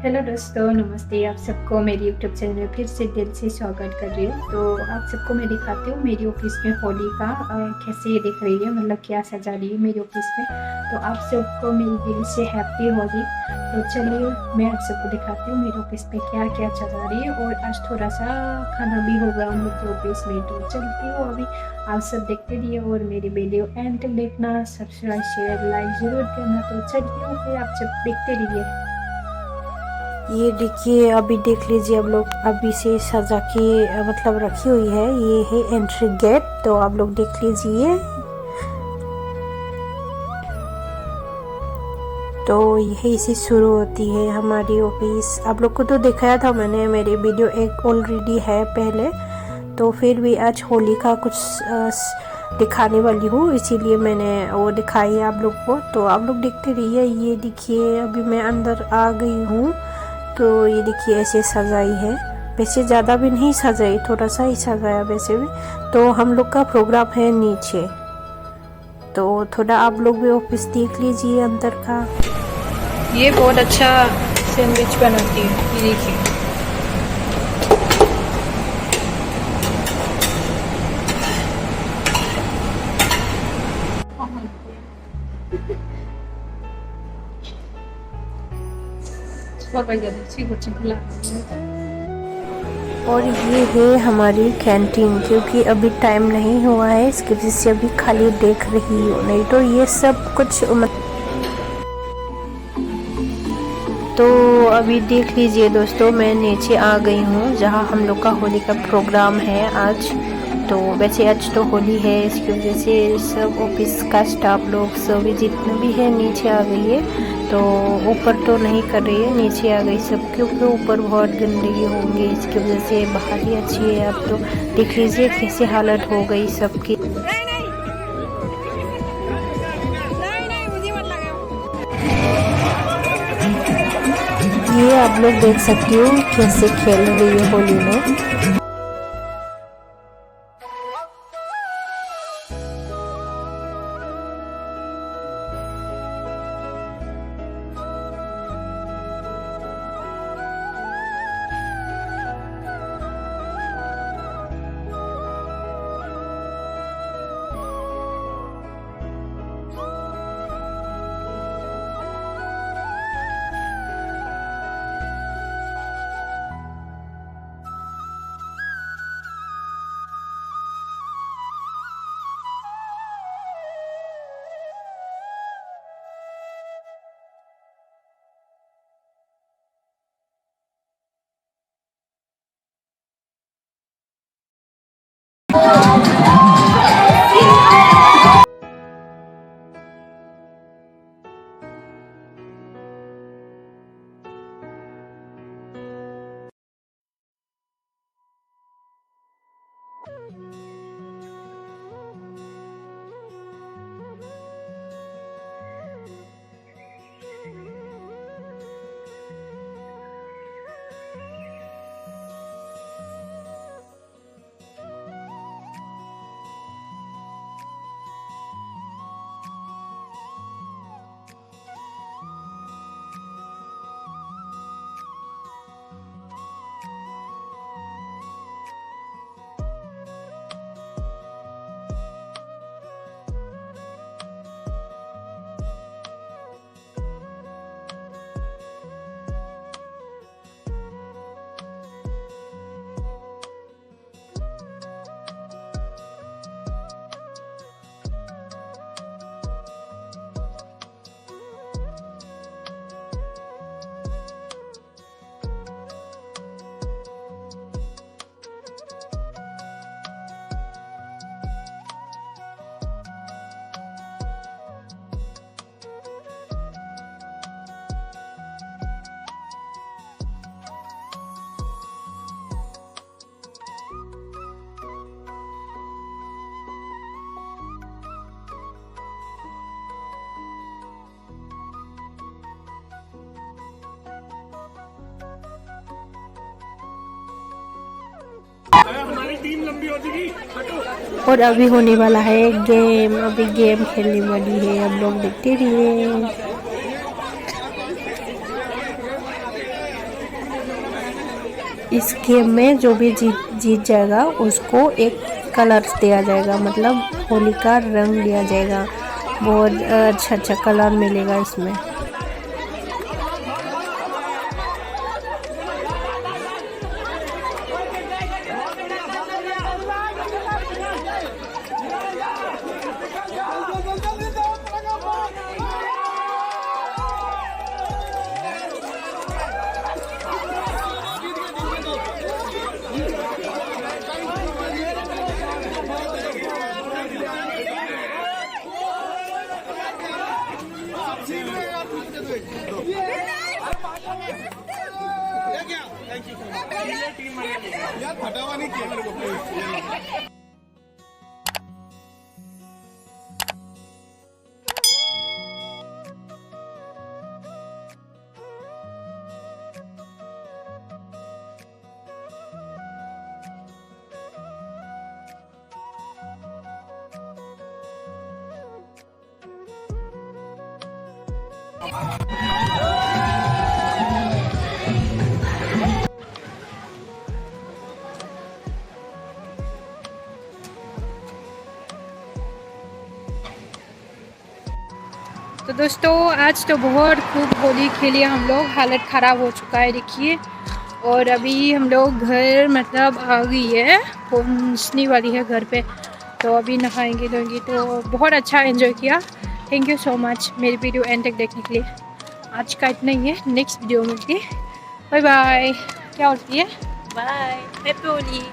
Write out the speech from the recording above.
Hello दोस्तों, नमस्ते। आप सबको मेरी यूट्यूब चैनल में फिर से दिल से स्वागत कर रही हूँ। तो आप सबको मैं दिखाती हूँ मेरी ऑफिस में होली का कैसे दिख रही है, मतलब क्या सजा रही है मेरी ऑफिस में। तो आप सबको मेरी दिल से हैप्पी होली। तो चलिए मैं आप सबको दिखाती हूँ मेरी ऑफिस में क्या क्या सजा रही है। और आज थोड़ा सा खाना भी होगा हम लोग के ऑफिस में। तो चलती हूँ अभी, आप सब देखते रहिए और मेरी वीडियो एंड तक देखना, सब्सक्राइब शेयर लाइक ज़रूर करना। तो चलती हूँ फिर, आप सब देखते रहिए। ये देखिए, अभी देख लीजिए आप लोग, अभी से सजा के मतलब रखी हुई है। ये है एंट्री गेट, तो आप लोग देख लीजिए। तो यही से शुरू होती है हमारी ऑफिस। आप लोग को तो दिखाया था मैंने, मेरी वीडियो एक ऑलरेडी है पहले। तो फिर भी आज होली का कुछ दिखाने वाली हूँ, इसीलिए मैंने वो दिखाई आप लोग को। तो आप लोग देखते रहिए। ये देखिए, अभी मैं अंदर आ गई हूँ। तो ये देखिए ऐसे सजाई है। वैसे ज़्यादा भी नहीं सजाई, थोड़ा सा ही सजाया वैसे भी। तो हम लोग का प्रोग्राम है नीचे, तो थोड़ा आप लोग भी ऑफिस देख लीजिए अंदर का। ये बहुत अच्छा सैंडविच बनाती है, ये देखिए। और ये है हमारी कैंटीन, क्योंकि अभी टाइम नहीं हुआ है, इसकी वजह से अभी खाली देख रही हूँ, नहीं तो ये सब कुछ तो अभी देख लीजिए दोस्तों, मैं नीचे आ गई हूँ जहाँ हम लोग का होली का प्रोग्राम है आज। तो वैसे आज तो होली है, इसकी वजह से सब ऑफिस का स्टाफ लोग सभी जितने भी है नीचे आ गई है। तो ऊपर तो नहीं कर रही है, नीचे आ गई सब, क्योंकि ऊपर बहुत गंदगी होंगी, इसकी वजह से बाहर ही अच्छी है। आप तो देख लीजिए कैसे हालत हो गई सबकी। ये आप लोग देख सकते हो कैसे खेल रही है होली में। और अभी होने वाला है गेम, अभी गेम खेलने वाली है, हम लोग देखते रहिए। इस गेम में जो भी जीत जाएगा उसको एक कलर दिया जाएगा, मतलब होली का रंग दिया जाएगा। बहुत अच्छा अच्छा कलर मिलेगा इसमें। तो दोस्तों आज तो बहुत खूब होली खेली हम लोग, हालत ख़राब हो चुका है देखिए। और अभी हम लोग घर मतलब आ गई है, पहुंचने वाली है घर पे। तो अभी नहाएंगे धोएंगे, तो बहुत अच्छा एंजॉय किया। थैंक यू सो मच मेरी वीडियो एंड तक देखने के लिए। आज का इतना ही है, नेक्स्ट वीडियो मिलती है। Bye bye. क्या होती है? Bye, happy Holi.